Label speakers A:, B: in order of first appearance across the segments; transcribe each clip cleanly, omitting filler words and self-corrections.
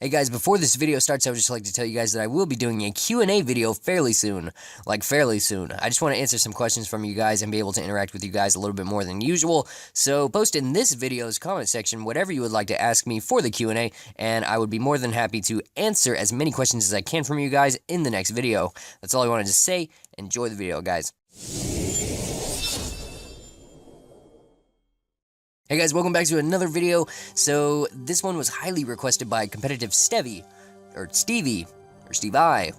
A: Hey guys, before this video starts, I would just like to tell you guys that I will be doing a Q&A video fairly soon. Like, fairly soon. I just want to answer some questions from you guys and be able to interact with you guys a little bit more than usual. So, post in this video's comment section whatever you would like to ask me for the Q&A, and I would be more than happy to answer as many questions as I can from you guys in the next video. That's all I wanted to say. Enjoy the video, guys. Hey guys, welcome back to another video. So, this one was highly requested by competitive Stevie, or Stevie, or Steve I,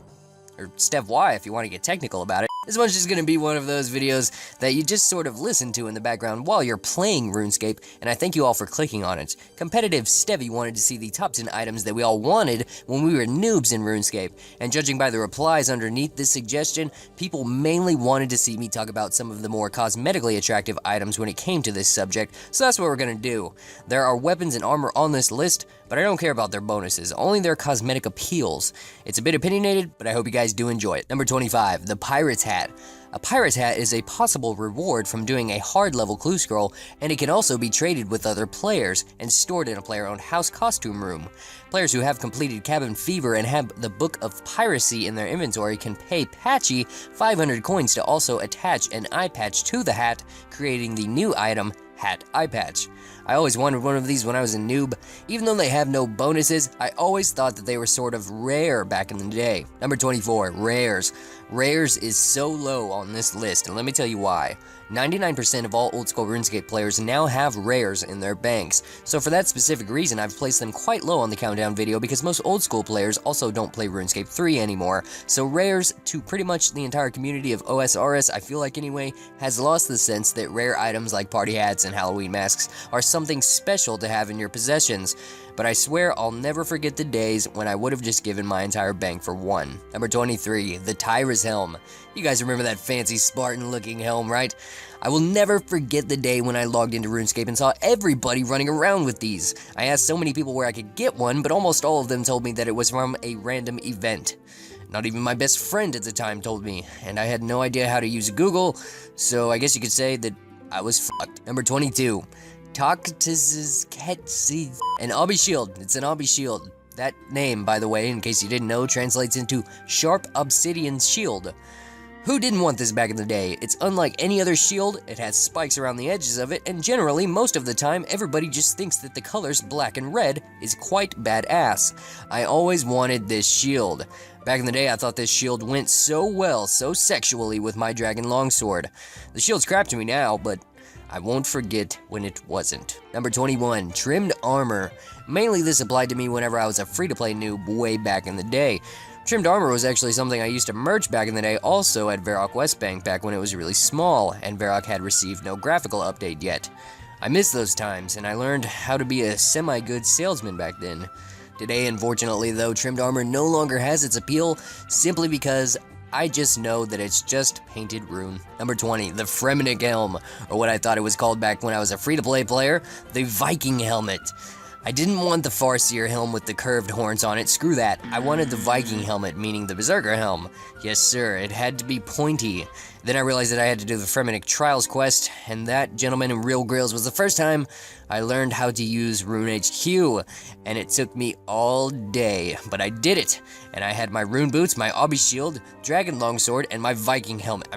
A: or Stev Y if you want to get technical about it. This one's just gonna be one of those videos that you just sort of listen to in the background while you're playing RuneScape, and I thank you all for clicking on it. Competitive Stevie wanted to see the top 10 items that we all wanted when we were noobs in RuneScape, and judging by the replies underneath this suggestion, people mainly wanted to see me talk about some of the more cosmetically attractive items when it came to this subject, so that's what we're gonna do. There are weapons and armor on this list, but I don't care about their bonuses, only their cosmetic appeals. It's a bit opinionated, but I hope you guys do enjoy it. Number 25, the Pirate's Hat. A Pirate's Hat is a possible reward from doing a hard level clue scroll, and it can also be traded with other players and stored in a player-owned house costume room. Players who have completed Cabin Fever and have the Book of Piracy in their inventory can pay Patchy 500 coins to also attach an eye patch to the hat, creating the new item, Hat Eye Patch. I always wanted one of these when I was a noob. Even though they have no bonuses, I always thought that they were sort of rare back in the day. Number 24, Rares. Rares is so low on this list, and let me tell you why. 99% of all old school RuneScape players now have rares in their banks, so for that specific reason I've placed them quite low on the countdown video because most old school players also don't play RuneScape 3 anymore, so rares, to pretty much the entire community of OSRS, I feel like anyway, has lost the sense that rare items like party hats and Halloween masks are something special to have in your possessions. But I swear I'll never forget the days when I would have just given my entire bank for one. Number 23, the Tyra's Helm. You guys remember that fancy Spartan-looking helm, right? I will never forget the day when I logged into RuneScape and saw everybody running around with these. I asked so many people where I could get one, but almost all of them told me that it was from a random event. Not even my best friend at the time told me, and I had no idea how to use Google, so I guess you could say that I was fucked. Number 22. Toctis's Ketsi. An obby shield. It's an obby shield. That name, by the way, in case you didn't know, translates into Sharp Obsidian Shield. Who didn't want this back in the day? It's unlike any other shield, it has spikes around the edges of it, and generally, most of the time, everybody just thinks that the colors black and red is quite badass. I always wanted this shield. Back in the day, I thought this shield went so well, so sexually with my dragon longsword. The shield's crap to me now, but I won't forget when it wasn't. Number 21, Trimmed Armor. Mainly this applied to me whenever I was a free-to-play noob way back in the day. Trimmed Armor was actually something I used to merch back in the day also at Varrock Westbank back when it was really small, and Varrock had received no graphical update yet. I miss those times, and I learned how to be a semi-good salesman back then. Today, unfortunately though, Trimmed Armor no longer has its appeal, simply because I just know that it's just painted rune. Number 20, the Fremennik Helm, or what I thought it was called back when I was a free-to-play player, the Viking Helmet. I didn't want the Farseer helm with the curved horns on it, screw that. I wanted the Viking helmet, meaning the Berserker helm. Yes sir, it had to be pointy. Then I realized that I had to do the Fremennik Trials quest, and that, gentlemen and real grills, was the first time I learned how to use Rune HQ, and it took me all day, but I did it, and I had my rune boots, my obby shield, dragon longsword, and my Viking helmet,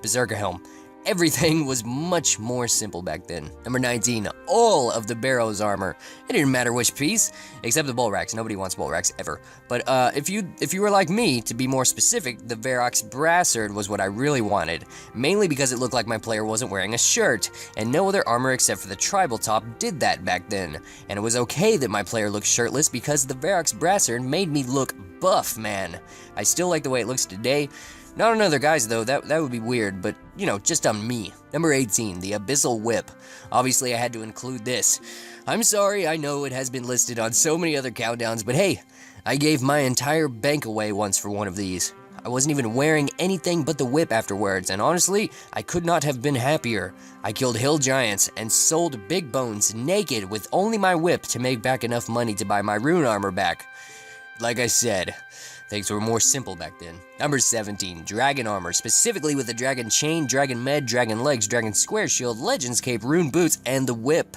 A: Berserker helm. Everything was much more simple back then. Number 19, all of the Barrows Armor. It didn't matter which piece, except the bull racks. Nobody wants bull racks ever. But if you were like me, to be more specific, the Varrock's Brassard was what I really wanted. Mainly because it looked like my player wasn't wearing a shirt, and no other armor except for the tribal top did that back then. And it was okay that my player looked shirtless because the Varrock's Brassard made me look buff, man. I still like the way it looks today. Not on other guys though, that would be weird, but, you know, just on me. Number 18, the Abyssal Whip. Obviously I had to include this. I'm sorry, I know it has been listed on so many other countdowns, but hey, I gave my entire bank away once for one of these. I wasn't even wearing anything but the whip afterwards, and honestly, I could not have been happier. I killed hill giants and sold big bones naked with only my whip to make back enough money to buy my rune armor back. Like I said, things were more simple back then. Number 17, Dragon Armor, specifically with the Dragon Chain, Dragon Med, Dragon Legs, Dragon Square Shield, Legends Cape, Rune Boots, and the Whip.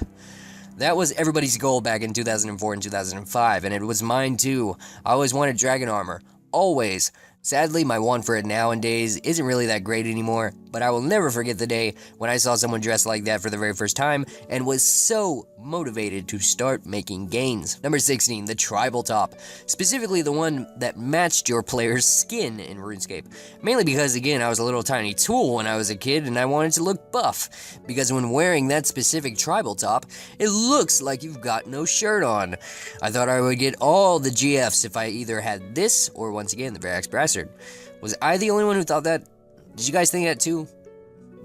A: That was everybody's goal back in 2004 and 2005, and it was mine too. I always wanted dragon armor. Always. Sadly, my want for it nowadays isn't really that great anymore, but I will never forget the day when I saw someone dressed like that for the very first time and was so motivated to start making gains. Number 16, the tribal top. Specifically the one that matched your player's skin in RuneScape. Mainly because, again, I was a little tiny tool when I was a kid and I wanted to look buff. Because when wearing that specific tribal top, it looks like you've got no shirt on. I thought I would get all the GFs if I either had this or, once again, the Barrows Armor. Was I the only one who thought that? Did you guys think that too?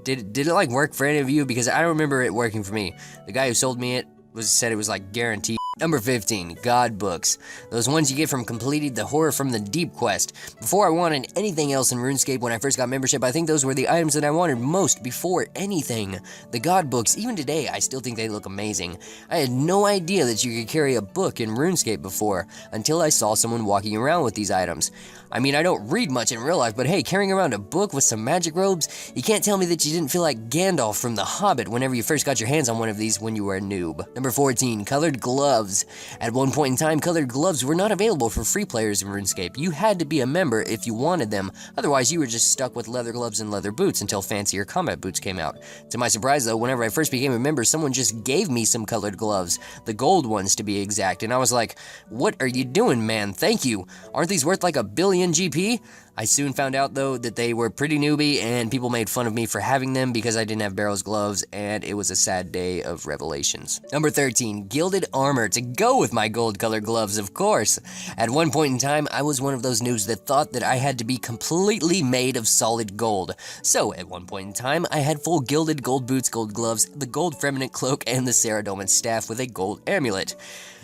A: Did it like work for any of you? Because I don't remember it working for me. The guy who sold me it said it was like guaranteed. Number 15, God Books. Those ones you get from completing the Horror from the Deep quest. Before I wanted anything else in RuneScape when I first got membership, I think those were the items that I wanted most before anything. The God Books, even today, I still think they look amazing. I had no idea that you could carry a book in RuneScape before, until I saw someone walking around with these items. I mean, I don't read much in real life, but hey, carrying around a book with some magic robes, you can't tell me that you didn't feel like Gandalf from The Hobbit whenever you first got your hands on one of these when you were a noob. Number 14, Colored Gloves. At one point in time, colored gloves were not available for free players in RuneScape. You had to be a member if you wanted them, otherwise you were just stuck with leather gloves and leather boots until fancier combat boots came out. To my surprise though, whenever I first became a member, someone just gave me some colored gloves, the gold ones to be exact, and I was like, what are you doing, man? Thank you. Aren't these worth like 1 billion GP? I soon found out, though, that they were pretty newbie, and people made fun of me for having them because I didn't have Barrows gloves, and it was a sad day of revelations. Number 13, Gilded Armor, to go with my gold-colored gloves, of course. At one point in time, I was one of those noobs that thought that I had to be completely made of solid gold. So, at one point in time, I had full gilded gold boots, gold gloves, the gold Fremenant cloak, and the Saradomin staff with a gold amulet.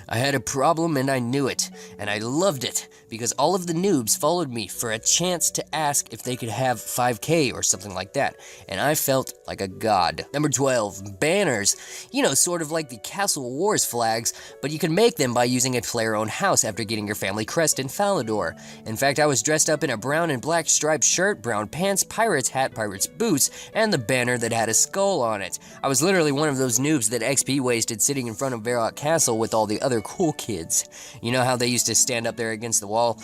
A: I had a problem and I knew it, and I loved it, because all of the noobs followed me for a chance to ask if they could have 5k or something like that, and I felt like a god. Number 12, banners. You know, sort of like the Castle Wars flags, but you can make them by using a player-owned house after getting your family crest in Falador. In fact, I was dressed up in a brown and black striped shirt, brown pants, pirate's hat, pirate's boots, and the banner that had a skull on it. I was literally one of those noobs that XP wasted sitting in front of Varrock Castle with all the other cool kids. You know how they used to stand up there against the wall?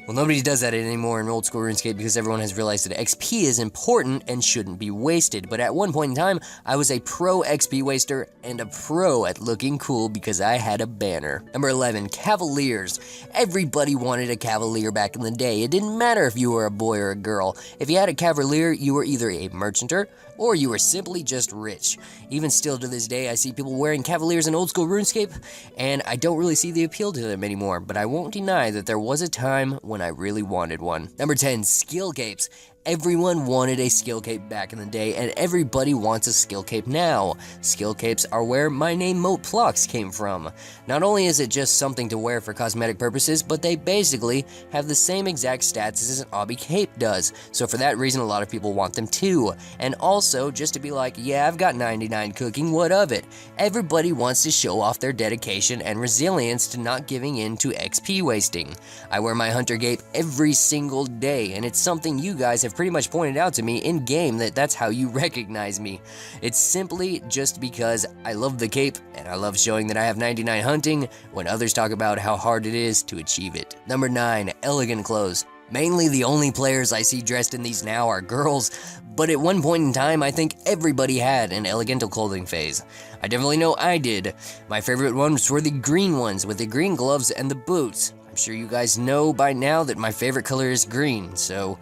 A: Well, nobody does that anymore in old school RuneScape because everyone has realized that XP is important and shouldn't be wasted. But at one point in time, I was a pro XP waster and a pro at looking cool because I had a banner. Number 11, Cavaliers. Everybody wanted a Cavalier back in the day. It didn't matter if you were a boy or a girl. If you had a Cavalier, you were either a merchanter or you were simply just rich. Even still to this day, I see people wearing Cavaliers in old school RuneScape, and I don't really see the appeal to them anymore, but I won't deny that there was a time when I really wanted one. Number 10, Skill Capes. Everyone wanted a skill cape back in the day, and everybody wants a skill cape now. Skill capes are where my name Mote Plox came from. Not only is it just something to wear for cosmetic purposes, but they basically have the same exact stats as an obby cape does, so for that reason a lot of people want them too. And also, just to be like, yeah, I've got 99 cooking, what of it? Everybody wants to show off their dedication and resilience to not giving in to XP wasting. I wear my hunter cape every single day, and it's something you guys have pretty much pointed out to me in game that's how you recognize me. It's simply just because I love the cape and I love showing that I have 99 hunting when others talk about how hard it is to achieve it. Number 9, elegant clothes. Mainly the only players I see dressed in these now are girls, but at one point in time I think everybody had an elemental clothing phase. I definitely know I did. My favorite ones were the green ones with the green gloves and the boots. I'm sure you guys know by now that my favorite color is green, so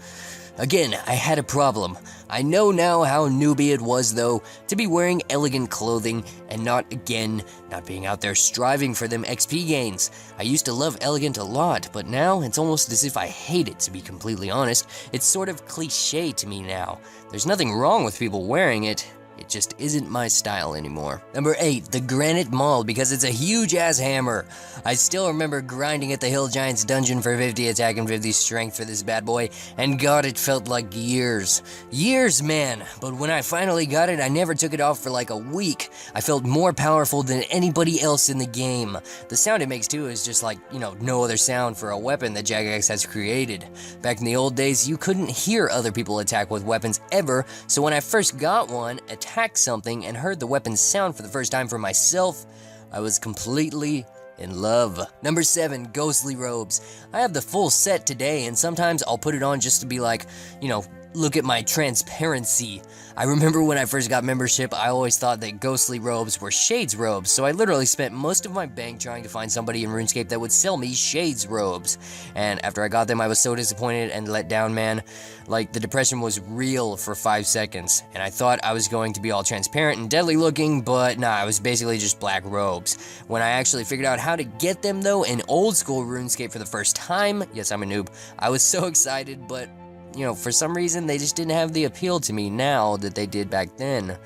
A: again, I had a problem. I know now how newbie it was, though, to be wearing elegant clothing and not being out there striving for them XP gains. I used to love elegant a lot, but now it's almost as if I hate it, to be completely honest. It's sort of cliche to me now. There's nothing wrong with people wearing it. It just isn't my style anymore. Number 8, the Granite Maul, because it's a huge-ass hammer. I still remember grinding at the Hill Giants dungeon for 50 attack and 50 strength for this bad boy, and God, it felt like years. Years, man! But when I finally got it, I never took it off for like a week. I felt more powerful than anybody else in the game. The sound it makes, too, is just like, you know, no other sound for a weapon that Jagex has created. Back in the old days, you couldn't hear other people attack with weapons ever, so when I first got one, attacked something and heard the weapon's sound for the first time for myself, I was completely in love. Number 7, ghostly robes. I have the full set today, and sometimes I'll put it on just to be like, you know, look at my transparency. I remember when I first got membership, I always thought that ghostly robes were Shades robes, so I literally spent most of my bank trying to find somebody in RuneScape that would sell me Shades robes. And after I got them, I was so disappointed and let down, man. Like, the depression was real for 5 seconds, and I thought I was going to be all transparent and deadly looking, but nah, it was basically just black robes. When I actually figured out how to get them, though, in old school RuneScape for the first time, yes, I'm a noob, I was so excited, but you know, for some reason, they just didn't have the appeal to me now that they did back then.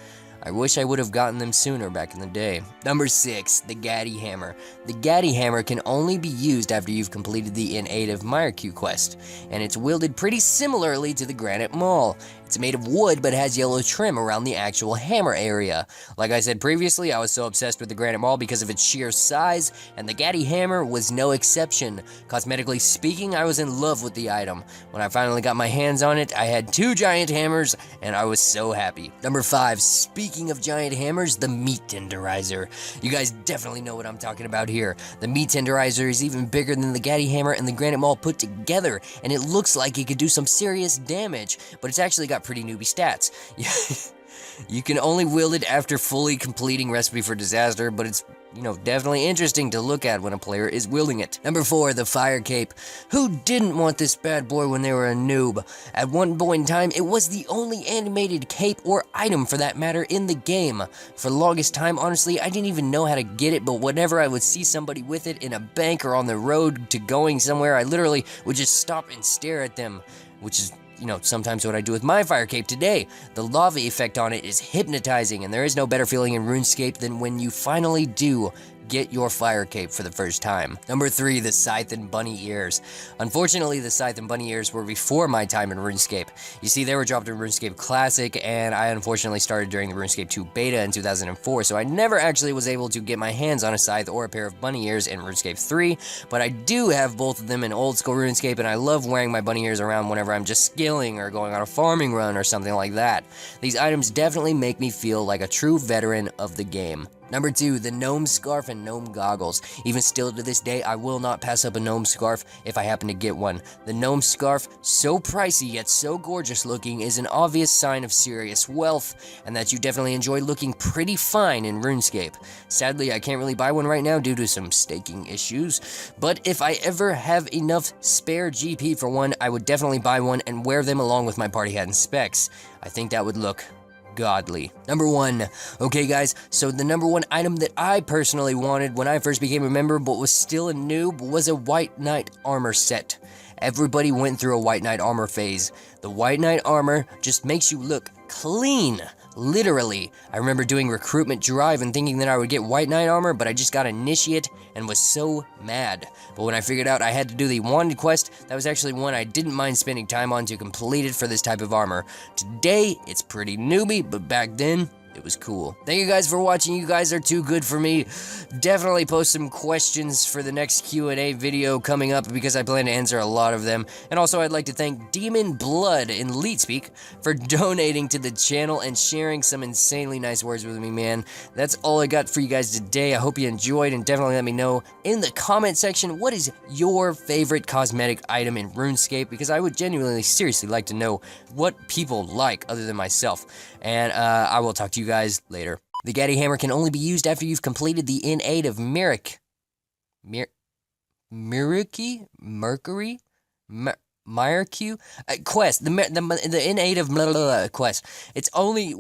A: I wish I would have gotten them sooner back in the day. Number 6, the Gaddy Hammer. The Gaddy Hammer can only be used after you've completed the In Aid of Myreque quest, and it's wielded pretty similarly to the Granite Maul. It's made of wood, but has yellow trim around the actual hammer area. Like I said previously, I was so obsessed with the Granite Maul because of its sheer size, and the Gaddy Hammer was no exception. Cosmetically speaking, I was in love with the item. When I finally got my hands on it, I had 2 giant hammers, and I was so happy. Number 5, speaking of giant hammers, the Meat Tenderizer. You guys definitely know what I'm talking about here. The Meat Tenderizer is even bigger than the Gaddy Hammer and the Granite Maul put together, and it looks like it could do some serious damage, but it's actually got pretty newbie stats. You can only wield it after fully completing Recipe for Disaster, but it's, you know, definitely interesting to look at when a player is wielding it. Number 4, the Fire Cape. Who didn't want this bad boy when they were a noob? At one point in time, it was the only animated cape or item for that matter in the game. For the longest time, honestly, I didn't even know how to get it, but whenever I would see somebody with it in a bank or on the road to going somewhere, I literally would just stop and stare at them, which is, you know, sometimes what I do with my Fire Cape today. The lava effect on it is hypnotizing, and there is no better feeling in RuneScape than when you finally do get your Fire Cape for the first time. Number 3, the Scythe and Bunny Ears. Unfortunately, the Scythe and Bunny Ears were before my time in RuneScape. You see, they were dropped in RuneScape Classic, and I unfortunately started during the RuneScape 2 beta in 2004, so I never actually was able to get my hands on a Scythe or a pair of Bunny Ears in RuneScape 3, but I do have both of them in old school RuneScape, and I love wearing my Bunny Ears around whenever I'm just skilling or going on a farming run or something like that. These items definitely make me feel like a true veteran of the game. Number 2, the Gnome Scarf and Gnome Goggles. Even still to this day, I will not pass up a Gnome Scarf if I happen to get one. The Gnome Scarf, so pricey yet so gorgeous looking, is an obvious sign of serious wealth, and that you definitely enjoy looking pretty fine in RuneScape. Sadly, I can't really buy one right now due to some staking issues, but if I ever have enough spare GP for one, I would definitely buy one and wear them along with my party hat and specs. I think that would look godly. Number 1. Okay guys, so the number 1 item that I personally wanted when I first became a member but was still a noob was a White Knight armor set. Everybody went through a White Knight armor phase. The White Knight armor just makes you look clean. Literally. I remember doing recruitment drive and thinking that I would get White Knight armor, but I just got Initiate and was so mad. But when I figured out I had to do the wanted quest, that was actually one I didn't mind spending time on to complete it for this type of armor. Today, it's pretty newbie, but back then, it was cool. Thank you guys for watching. You guys are too good for me. Definitely post some questions for the next Q&A video coming up because I plan to answer a lot of them. And also I'd like to thank Demon Blood in Leetspeak for donating to the channel and sharing some insanely nice words with me, man. That's all I got for you guys today. I hope you enjoyed, and definitely let me know in the comment section what is your favorite cosmetic item in RuneScape, because I would genuinely, seriously like to know what people like other than myself. And I will talk to you guys later. The Gaddy Hammer can only be used after you've completed the In Aid of Myreque quest. The In Aid of quest. It's only